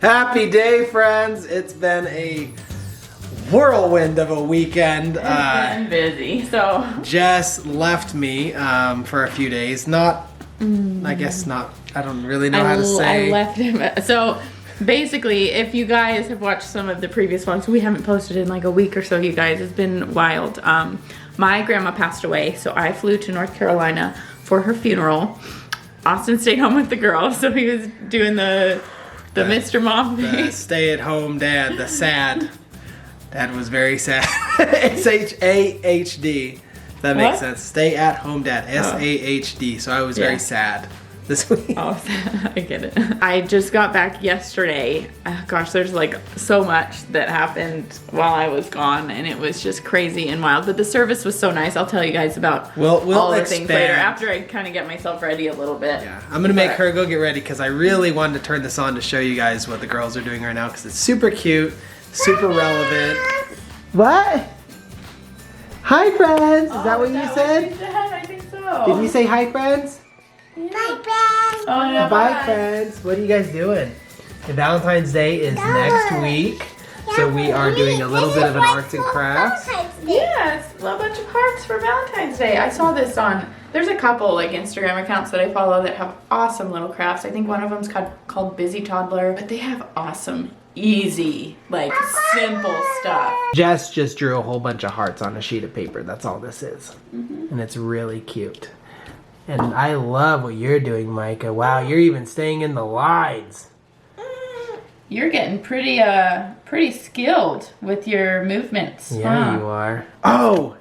Happy day, friends. It's been a whirlwind of a weekend. It's been busy, so. Jess left me for a few days. I guess not. I don't really know how to say. I left him. So basically, if you guys have watched some of the previous ones, we haven't posted in like a week or so, you guys. It's been wild. My grandma passed away, so I flew to North Carolina for her funeral. Austin stayed home with the girls, so he was doing the Mr. Mom thing. The stay-at-home dad, the sad. Dad was very sad. S-H-A-H-D. That makes What? sense. Stay-at-home dad. S-A-H-D. So I was very sad this week. Oh, I get it. I just got back yesterday. Gosh, there's like so much that happened while I was gone, and it was just crazy and wild. But the service was so nice. I'll tell you guys about all the things later after I kind of get myself ready a little bit. Yeah, I'm gonna make her go get ready because I really wanted to turn this on to show you guys what the girls are doing right now because it's super cute, super relevant. What? Hi, friends. Is that what you said? I think so. Did you say hi, friends? Bye, friends. Oh, yeah, Bye, friends. What are you guys doing? The Valentine's Day is next week, so we are doing a little bit of an arts and crafts. Yes, a bunch of hearts for Valentine's Day. I saw this on, there's a couple like Instagram accounts that I follow that have awesome little crafts. I think one of them's called Busy Toddler, but they have awesome, easy, like simple stuff. Jess just drew a whole bunch of hearts on a sheet of paper. That's all this is. And it's really cute. And I love what you're doing, Micah. Wow, you're even staying in the lines. You're getting pretty skilled with your movements. Yeah, you are. Oh,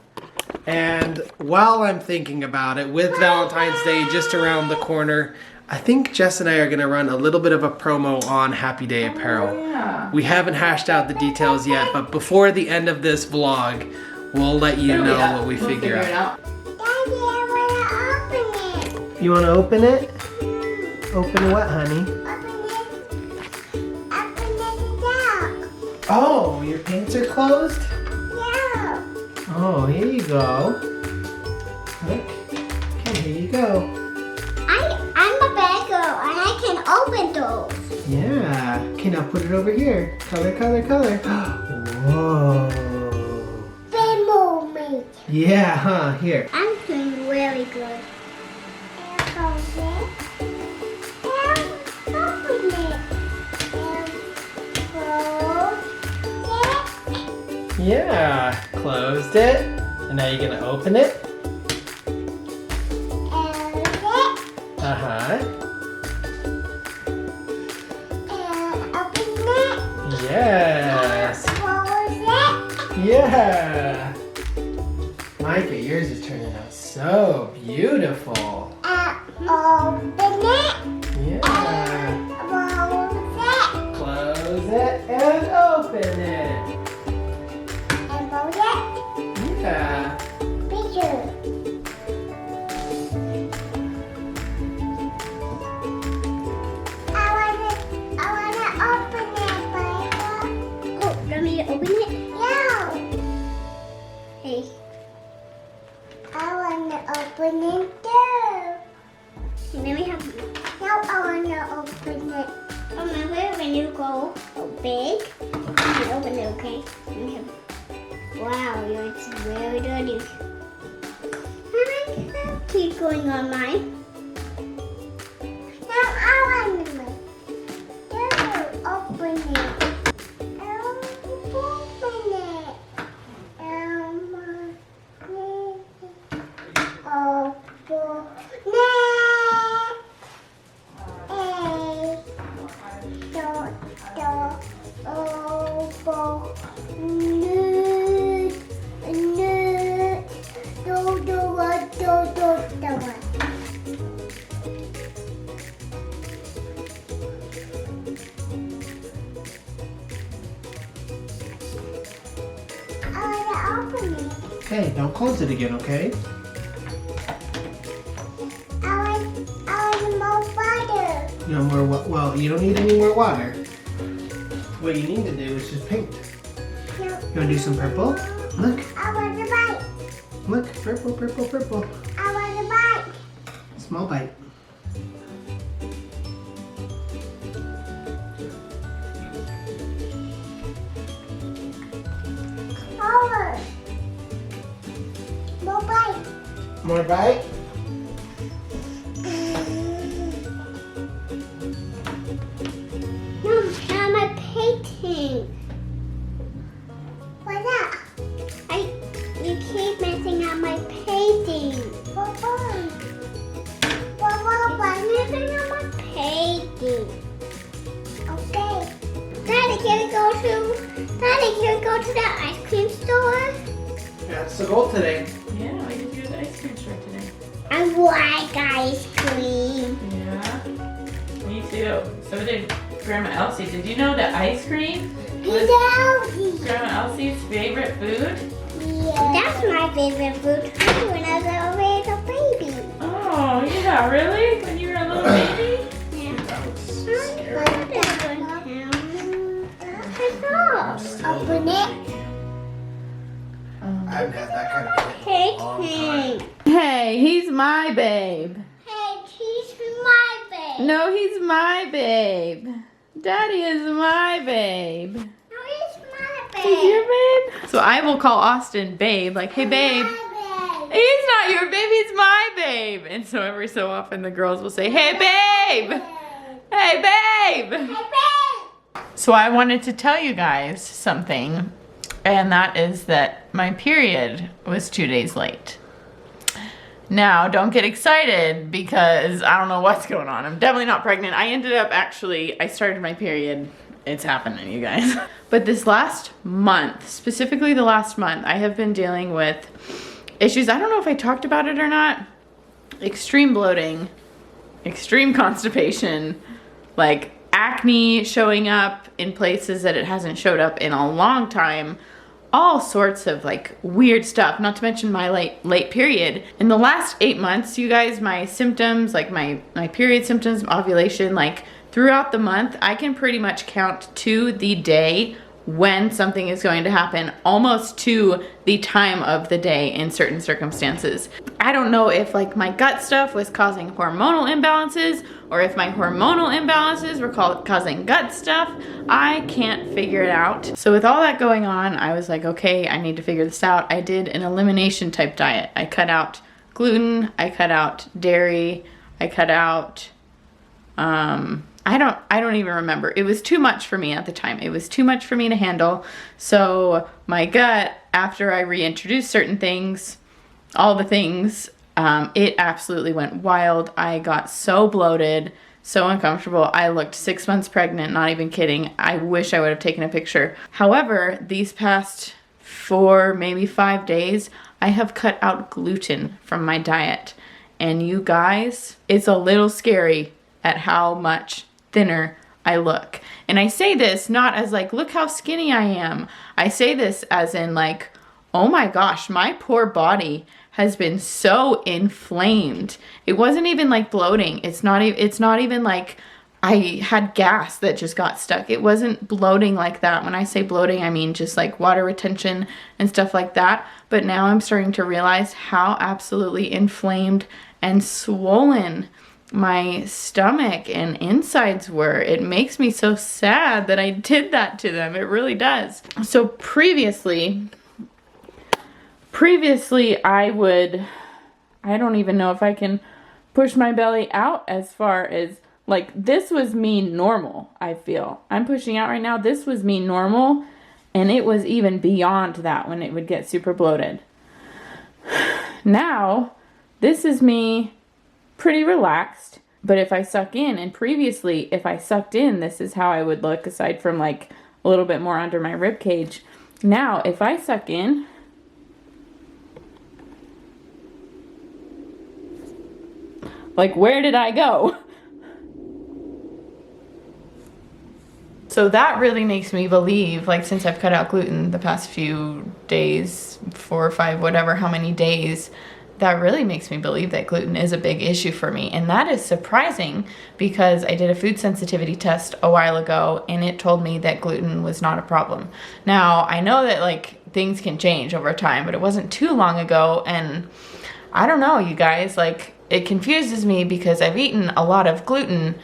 and while I'm thinking about it, with Valentine's Day just around the corner, I think Jess and I are gonna run a little bit of a promo on Happy Day Apparel. Yeah. We haven't hashed out the details yet, but before the end of this vlog, we'll let you know what we figure out. Daddy, I want to open it. You wanna open it? Open what, honey? Open it down. Oh, your pants are closed? Yeah. Oh, here you go. Look. Okay, here you go. I'm a bad girl and I can open those. Yeah. Okay, now put it over here. Color, color, color. Whoa. They move me. Yeah, huh? Here. I'm doing really good. And close it. And open it. And close it. Yeah. Closed it. And now you're gonna open it. And it. Uh-huh. And open it. Yes. Close it. Yeah. Micah, yours is turning out so beautiful. And open it. Yeah. Close Close it and open it. it. And close it. Yeah. Picture. I wanna open it, Micah. Oh, you want me to open it? Yeah. Hey. I wanna open it too. Let me have. Now I wanna open it. Remember when you go big, you can open it, okay? Let me have. Wow, it's very dirty. Keep going on mine. Now I want to open it. Open it. Okay, don't close it again, okay? I want more water. You know more well, you don't need any more water. What you need to do is just paint. No. You wanna do some purple? Look, I want to bite. look, purple, purple, purple. I want to bite. Small bite. More bite? No, now my painting. What's that? You keep messing up my painting. Why messing up my painting? Okay. Daddy, can we go to the ice cream store? Yeah, it's the goal today. Yeah, we can do the ice cream store today. I like ice cream. Yeah, me too. So did Grandma Elsie. Did you know that ice cream was No. Grandma Elsie's favorite food? Yeah. That's my favorite food too when I was a baby. Oh, yeah, really? When you were a little baby? That was scary. Open it. I haven't had that kind of cake. Painting. Hey, he's my babe. Hey, he's my baby. No, he's my babe. Daddy is my babe. No, he's my baby. He's your babe? So I will call Austin babe, like, hey babe. My He's not your babe, he's my babe. And so every so often the girls will say, hey babe. baby. Hey babe. Hey, baby. So I wanted to tell you guys something, and that is that my period was 2 days late. Now, don't get excited because I don't know what's going on. I'm definitely not pregnant. I started my period. It's happening, you guys. But this last month, specifically the last month, I have been dealing with issues. I don't know if I talked about it or not. Extreme bloating, extreme constipation, like acne showing up in places that it hasn't showed up in a long time. All sorts of like weird stuff, not to mention my late period. In the last 8 months, you guys, my symptoms, like my period symptoms, ovulation, like throughout the month, I can pretty much count to the day when something is going to happen, almost to the time of the day in certain circumstances. I don't know if like my gut stuff was causing hormonal imbalances or if my hormonal imbalances were causing gut stuff. I can't figure it out. So with all that going on, I was like, okay, I need to figure this out. I did an elimination type diet. I cut out gluten, I cut out dairy, I cut out, I don't even remember. It was too much for me at the time. It was too much for me to handle. So my gut, after I reintroduced certain things, all the things, it absolutely went wild. I got so bloated, so uncomfortable. I looked 6 months pregnant, not even kidding. I wish I would have taken a picture. However, these past 4, maybe 5 days, I have cut out gluten from my diet. And you guys, it's a little scary at how much thinner I look. And I say this not as like, look how skinny I am. I say this as in like, oh my gosh, my poor body has been so inflamed. It wasn't even like bloating. It's not even like I had gas that just got stuck. It wasn't bloating like that. When I say bloating, I mean just like water retention and stuff like that. But now I'm starting to realize how absolutely inflamed and swollen my stomach and insides were. It makes me so sad that I did that to them. It really does. So previously I don't even know if I can push my belly out as far as, like, this was me normal, I feel. I'm pushing out right now. This was me normal, and it was even beyond that when it would get super bloated. Now, this is me pretty relaxed, but if I suck in, and previously if I sucked in, this is how I would look aside from like a little bit more under my rib cage. Now, if I suck in, like, where did I go? So that really makes me believe, like, since I've cut out gluten the past few days, 4 or 5, whatever, how many days, that really makes me believe that gluten is a big issue for me. And that is surprising because I did a food sensitivity test a while ago and it told me that gluten was not a problem. Now, I know that like things can change over time, but it wasn't too long ago. And I don't know, you guys, like, it confuses me because I've eaten a lot of gluten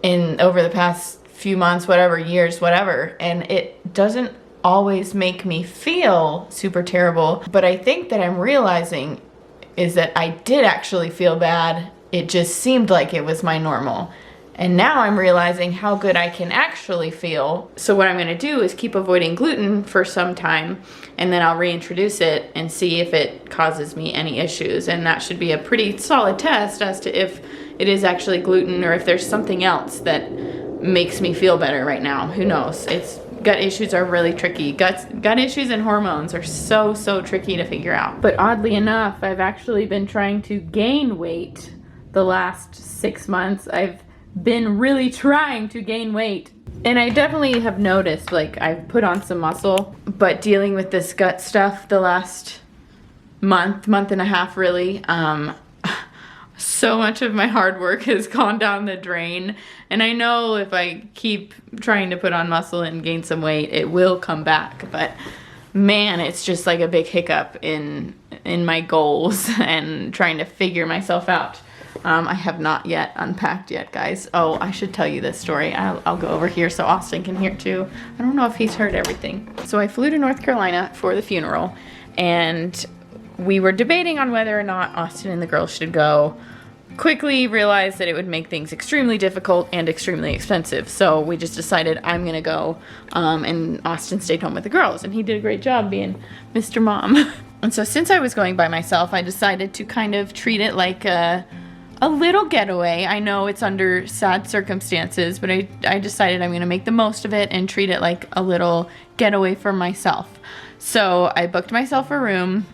over the past few months, whatever, years, whatever, and it doesn't always make me feel super terrible. But I think that I'm realizing is that I did actually feel bad. It just seemed like it was my normal. And now I'm realizing how good I can actually feel. So what I'm gonna do is keep avoiding gluten for some time, and then I'll reintroduce it and see if it causes me any issues. And that should be a pretty solid test as to if it is actually gluten or if there's something else that makes me feel better right now. Who knows? Gut issues are really tricky. Gut issues and hormones are so tricky to figure out. But oddly enough, I've actually been trying to gain weight the last 6 months. I've been really trying to gain weight. And I definitely have noticed, like, I've put on some muscle, but dealing with this gut stuff the last month and a half really, so much of my hard work has gone down the drain. And I know if I keep trying to put on muscle and gain some weight, it will come back. But man, it's just like a big hiccup in my goals and trying to figure myself out. I have not yet unpacked yet, guys. Oh, I should tell you this story. I'll go over here so Austin can hear it too. I don't know if he's heard everything. So I flew to North Carolina for the funeral, and we were debating on whether or not Austin and the girls should go. Quickly realized that it would make things extremely difficult and extremely expensive. So we just decided I'm gonna go, and Austin stayed home with the girls, and he did a great job being Mr. Mom. And so since I was going by myself, I decided to kind of treat it like a little getaway. I know it's under sad circumstances, but I decided I'm gonna make the most of it and treat it like a little getaway for myself. So I booked myself a room.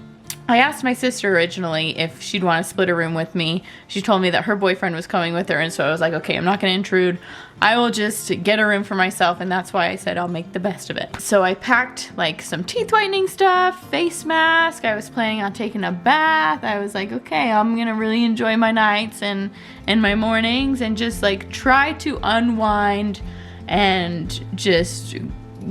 I asked my sister originally if she'd want to split a room with me. She told me that her boyfriend was coming with her, and so I was like, okay, I'm not going to intrude. I will just get a room for myself, and that's why I said I'll make the best of it. So I packed like some teeth whitening stuff, face mask. I was planning on taking a bath. I was like, okay, I'm going to really enjoy my nights and my mornings and just like try to unwind and just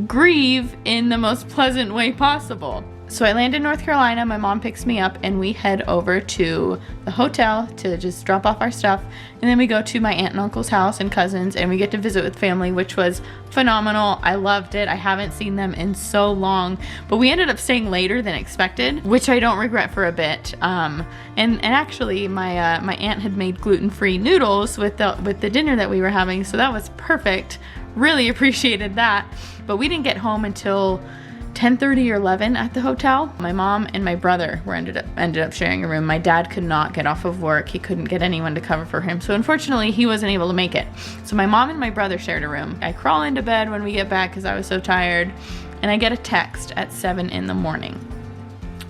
grieve in the most pleasant way possible. So I land in North Carolina, my mom picks me up, and we head over to the hotel to just drop off our stuff. And then we go to my aunt and uncle's house and cousins, and we get to visit with family, which was phenomenal. I loved it. I haven't seen them in so long, but we ended up staying later than expected, which I don't regret for a bit. And actually my aunt had made gluten-free noodles with the dinner that we were having, so that was perfect. Really appreciated that. But we didn't get home until 10:30 or 11 at the hotel. My mom and my brother were ended up sharing a room. My dad could not get off of work. He couldn't get anyone to cover for him. So unfortunately, he wasn't able to make it. So my mom and my brother shared a room. I crawl into bed when we get back because I was so tired, and I get a text at 7 in the morning.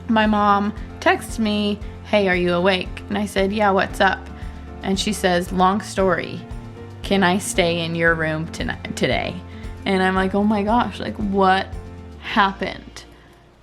My mom texts me, "Hey, are you awake?" And I said, "Yeah, what's up?" And she says, "Long story. Can I stay in your room today?" And I'm like, oh my gosh, like what happened?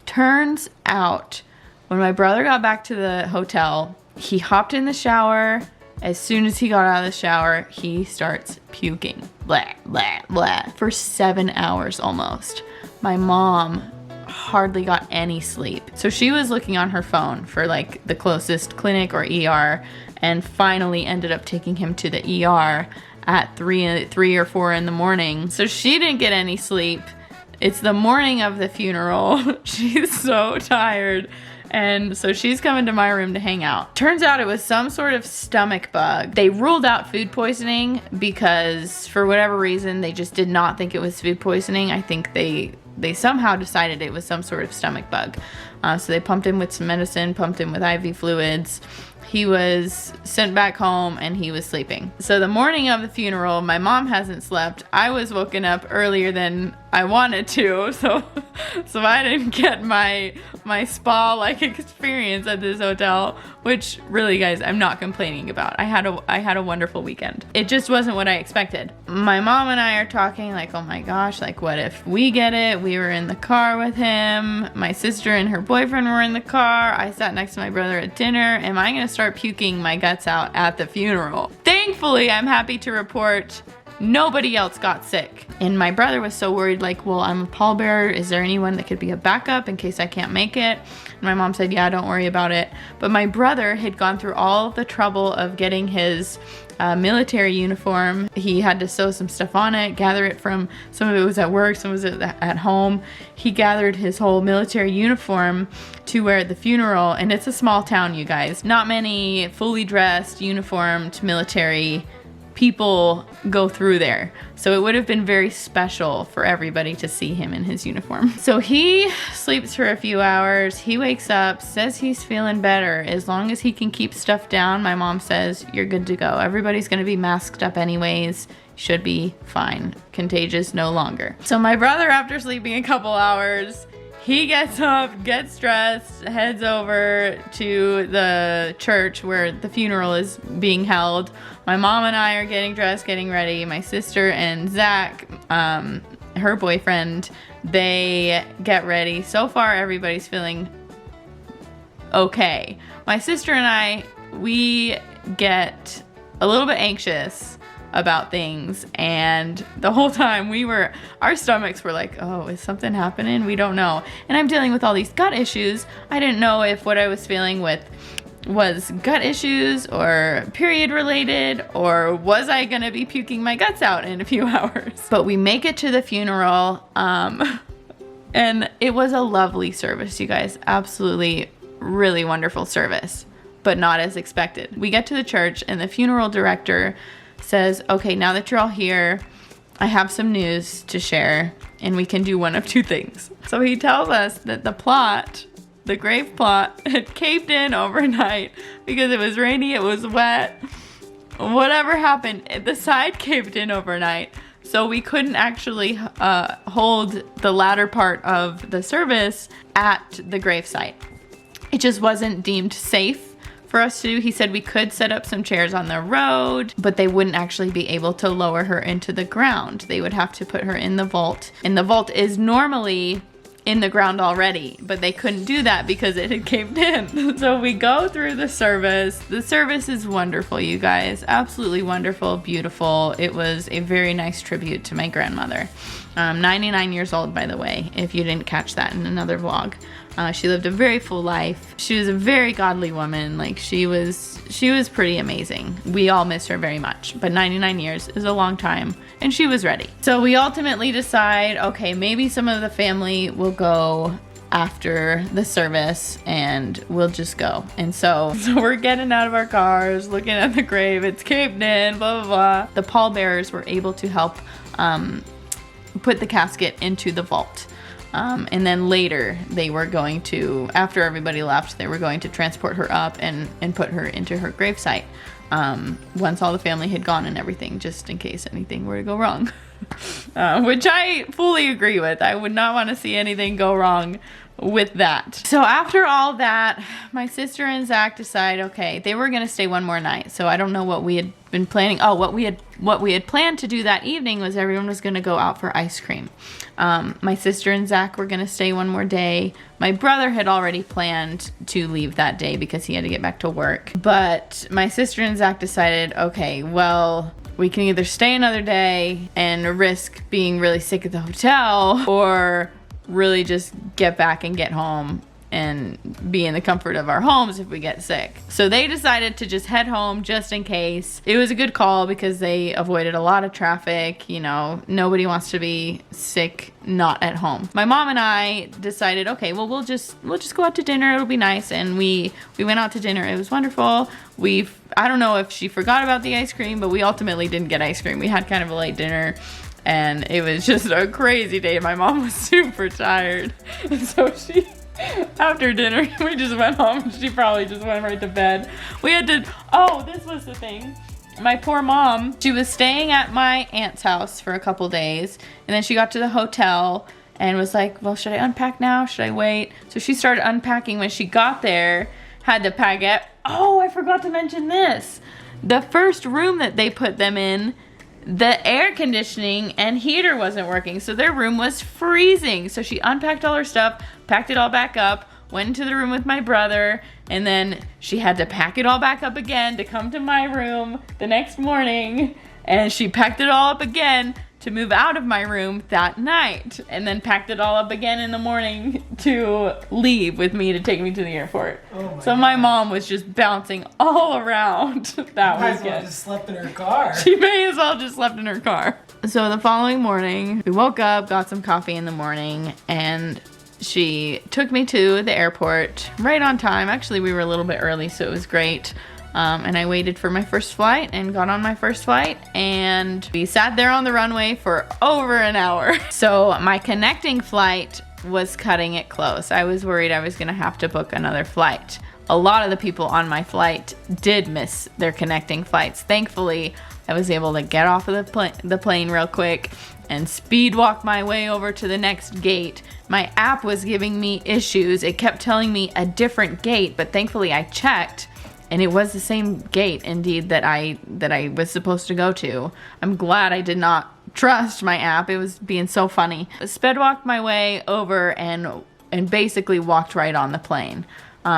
Turns out when my brother got back to the hotel, he hopped in the shower. As soon as he got out of the shower, he starts puking, blah, blah, blah, for 7 hours almost. My mom hardly got any sleep. So she was looking on her phone for like the closest clinic or ER, and finally ended up taking him to the ER at 3 or 4 in the morning. So she didn't get any sleep. It's the morning of the funeral. She's so tired. And so she's coming to my room to hang out. Turns out it was some sort of stomach bug. They ruled out food poisoning because for whatever reason, they just did not think it was food poisoning. I think they somehow decided it was some sort of stomach bug. So they pumped him with some medicine, pumped him with IV fluids. He was sent back home and he was sleeping. So the morning of the funeral, my mom hasn't slept. I was woken up earlier than I wanted to, so I didn't get my spa-like experience at this hotel, which really, guys, I'm not complaining about. I had a wonderful weekend. It just wasn't what I expected. My mom and I are talking like, oh my gosh, like what if we get it? We were in the car with him. My sister and her boyfriend were in the car. I sat next to my brother at dinner. Am I gonna start puking my guts out at the funeral? Thankfully, I'm happy to report Nobody else got sick. And my brother was so worried, like, well, I'm a pallbearer. Is there anyone that could be a backup in case I can't make it? And my mom said, yeah, don't worry about it. But my brother had gone through all the trouble of getting his military uniform. He had to sew some stuff on it, gather it from, some of it was at work, some was at home. He gathered his whole military uniform to wear at the funeral. And it's a small town, you guys. Not many fully dressed, uniformed military people go through there. So it would have been very special for everybody to see him in his uniform. So he sleeps for a few hours. He wakes up, says he's feeling better. As long as he can keep stuff down, my mom says, you're good to go. Everybody's gonna be masked up anyways. Should be fine. Contagious no longer. So my brother, after sleeping a couple hours, he gets up, gets dressed, heads over to the church where the funeral is being held. My mom and I are getting dressed, getting ready. My sister and Zach, her boyfriend, they get ready. So far, everybody's feeling okay. My sister and I, we get a little bit anxious about things, and the whole time our stomachs were like, oh, is something happening? We don't know. And I'm dealing with all these gut issues. I didn't know if what I was feeling with was gut issues or period related, or was I gonna be puking my guts out in a few hours? But we make it to the funeral, and it was a lovely service, you guys. Absolutely really wonderful service, but not as expected. We get to the church and the funeral director says, okay, now that you're all here, I have some news to share, and we can do one of two things. So he tells us that the grave plot had caved in overnight because it was rainy, it was wet, whatever happened, the side caved in overnight. So we couldn't actually hold the latter part of the service at the grave site. It just wasn't deemed safe for us to do. He said we could set up some chairs on the road, but they wouldn't actually be able to lower her into the ground. They would have to put her in the vault. And the vault is normally in the ground already, but they couldn't do that because it had caved in. So we go through the service. The service is wonderful, you guys. Absolutely wonderful, beautiful. It was a very nice tribute to my grandmother. 99 years old, by the way, if you didn't catch that in another vlog. She lived a very full life. She was a very godly woman. Like, she was pretty amazing. We all miss her very much, but 99 years is a long time, and she was ready. So we ultimately decide, okay, maybe some of the family will go after the service and we'll just go. And so we're getting out of our cars, looking at the grave. It's caved in, blah, blah, blah. The pallbearers were able to help put the casket into the vault. And then later they were going to, after everybody left, they were going to transport her up and put her into her gravesite. Once all the family had gone and everything, just in case anything were to go wrong. Which I fully agree with. I would not want to see anything go wrong with that. So after all that, my sister and Zach decide, okay, they were gonna stay one more night. So I don't know what we had been planning. Oh, what we had planned to do that evening was everyone was gonna go out for ice cream. My sister and Zach were gonna stay one more day. My brother had already planned to leave that day because he had to get back to work. But my sister and Zach decided, okay, well, we can either stay another day and risk being really sick at the hotel, or really just get back and get home and be in the comfort of our homes if we get sick. So they decided to just head home just in case. It was a good call because they avoided a lot of traffic. You know, nobody wants to be sick not at home. My mom and I decided, okay, well, we'll just go out to dinner. It'll be nice. And we went out to dinner. It was wonderful. I don't know if she forgot about the ice cream, but we ultimately didn't get ice cream. We had kind of a late dinner. And it was just a crazy day. My mom was super tired. And so after dinner, we just went home. She probably just went right to bed. This was the thing. My poor mom, she was staying at my aunt's house for a couple days. And then she got to the hotel and was like, well, should I unpack now? Should I wait? So she started unpacking. When she got there, had to pack it. Oh, I forgot to mention this. The first room that they put them in, the air conditioning and heater wasn't working, so their room was freezing. So she unpacked all her stuff, packed it all back up, went into the room with my brother, and then she had to pack it all back up again to come to my room the next morning And she packed it all up again to move out of my room that night, and then packed it all up again in the morning to leave with me to take me to the airport. So my mom was just bouncing all around that Might as well weekend. just slept in her car. She may as well just slept in her car. So the following morning, we woke up, got some coffee in the morning, and she took me to the airport right on time. Actually, we were a little bit early, so it was great. And I waited for my first flight and got on my first flight, and we sat there on the runway for over an hour. So my connecting flight was cutting it close. I was worried I was gonna have to book another flight. A lot of the people on my flight did miss their connecting flights. Thankfully, I was able to get off of the plane real quick and speed walk my way over to the next gate. My app was giving me issues. It kept telling me a different gate, but thankfully I checked, and it was the same gate indeed that I was supposed to go to. I'm glad I did not trust my app. It was being so funny. Sped walked my way over and basically walked right on the plane.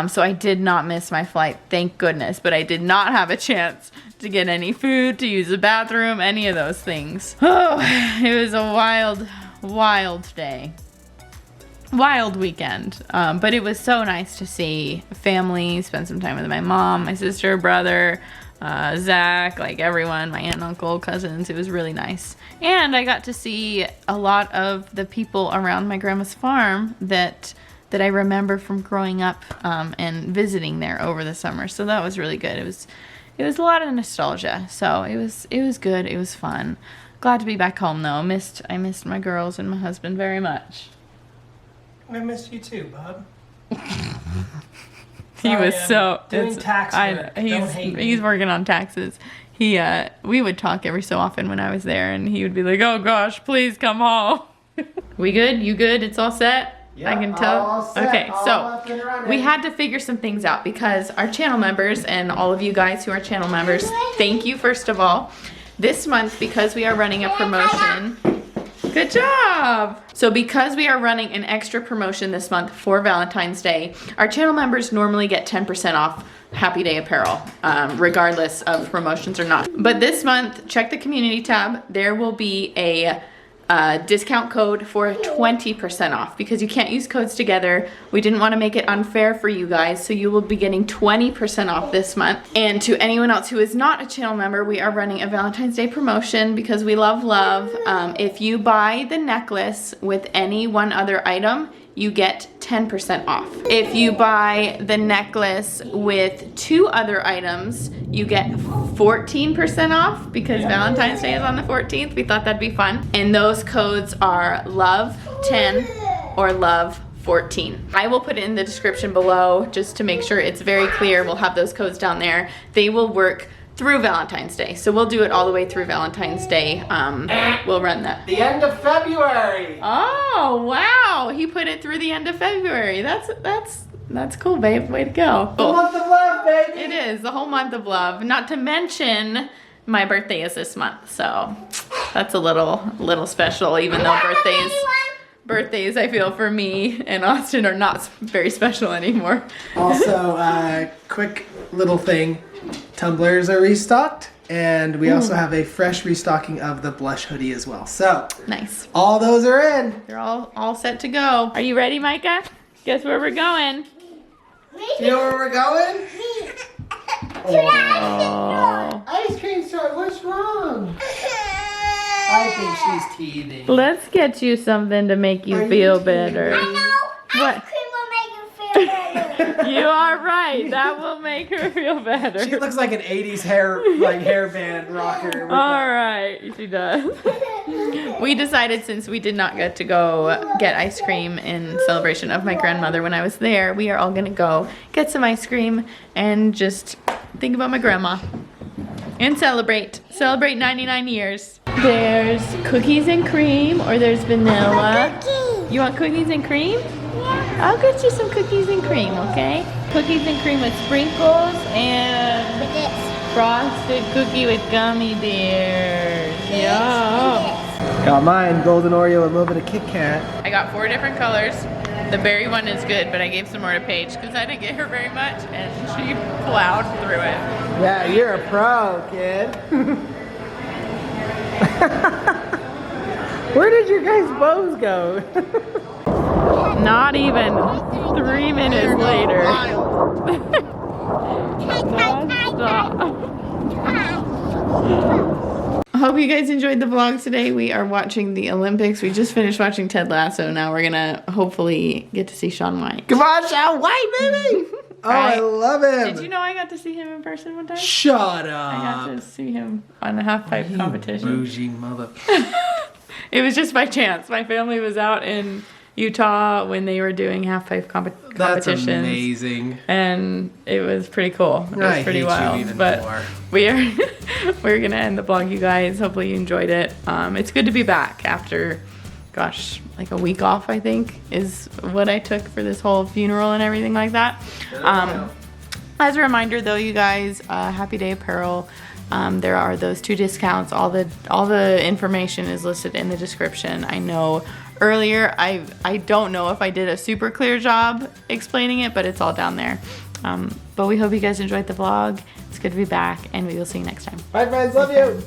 So I did not miss my flight, thank goodness, but I did not have a chance to get any food, to use the bathroom, any of those things. Oh, it was a wild, wild day. Wild weekend, but it was so nice to see family, spend some time with my mom, my sister, brother, Zach, like everyone, my aunt, uncle, cousins. It was really nice. And I got to see a lot of the people around my grandma's farm that I remember from growing up and visiting there over the summer. So that was really good. It was a lot of nostalgia. So it was good. It was fun. Glad to be back home though. I missed my girls and my husband very much. I missed you too, Bob. He was so doing tax work. Don't hate me. He's working on taxes. We would talk every so often when I was there, and he would be like, "Oh gosh, please come home." We good? You good? It's all set? Yeah, I can tell. all set, Okay, all so up and running. we had to figure some things out because our channel members and all of you guys who are channel members, thank you first of all. This month, because we are running a promotion. Good job! So because we are running an extra promotion this month for Valentine's Day, our channel members normally get 10% off Happy Day apparel, regardless of promotions or not. But this month, check the community tab. There will be a discount code for 20% off because you can't use codes together. We didn't want to make it unfair for you guys, so you will be getting 20% off this month. And to anyone else who is not a channel member, we are running a Valentine's Day promotion because we love love. If you buy the necklace with any one other item, you get 10% off. If you buy the necklace with 2 other items, you get 14% off because Valentine's Day is on the 14th. We thought that'd be fun. And those codes are LOVE10 or LOVE14. I will put it in the description below just to make sure it's very clear. We'll have those codes down there. They will work through Valentine's Day. So we'll do it all the way through Valentine's Day. We'll run that. The end of February. Oh, wow. He put it through the end of February. That's cool, babe. Way to go. The month of love, baby. It is the whole month of love. Not to mention my birthday is this month. So that's a little special, even though birthdays I feel for me and Austin are not very special anymore. Also, quick little thing. Tumblers are restocked, and we also have a fresh restocking of the blush hoodie as well. So Nice. all those are in. They're all set to go. Are you ready, Micah? Guess where we're going? You know where we're going? Oh. Ice cream store. What's wrong? I think she's teething. Let's get you something to make you feel better. I know. What? Ice cream will make you feel better. You are right. That will make her feel better. She looks like an 80s hairband rocker. All right, she does. We decided since we did not get to go get ice cream in celebration of my grandmother when I was there, we are all gonna go get some ice cream and just think about my grandma and celebrate 99 years. There's cookies and cream, or there's vanilla. You want cookies and cream? Yeah. I'll get you some cookies and cream, okay? Cookies and cream with sprinkles and frosted cookie with gummy bears. Yeah. Got mine, golden Oreo, a little bit of Kit Kat. I got 4 different colors. The berry one is good, but I gave some more to Paige because I didn't get her very much, and she plowed through it. Yeah, you're a pro, kid. Where did your guys' bows go? Not even 3 minutes later. I hope you guys enjoyed the vlog today. We are watching the Olympics. We just finished watching Ted Lasso. Now we're gonna hopefully get to see Shaun White. Come on, Shaun White, baby! Oh, I love him. Did you know I got to see him in person one time? Shut up. I got to see him on the half pipe competition. Bougie mother. It was just by chance. My family was out in Utah when they were doing half pipe competitions. That's amazing. And it was pretty cool. It was pretty wild. You even but more. we're gonna end the vlog, you guys. Hopefully you enjoyed it. It's good to be back after, gosh, like a week off, I think, is what I took for this whole funeral and everything like that. As a reminder though, you guys, Happy Day Apparel. There are those 2 discounts. All the information is listed in the description. I know earlier I don't know if I did a super clear job explaining it, but it's all down there. But we hope you guys enjoyed the vlog. It's good to be back, and we will see you next time. Bye, friends. Love you.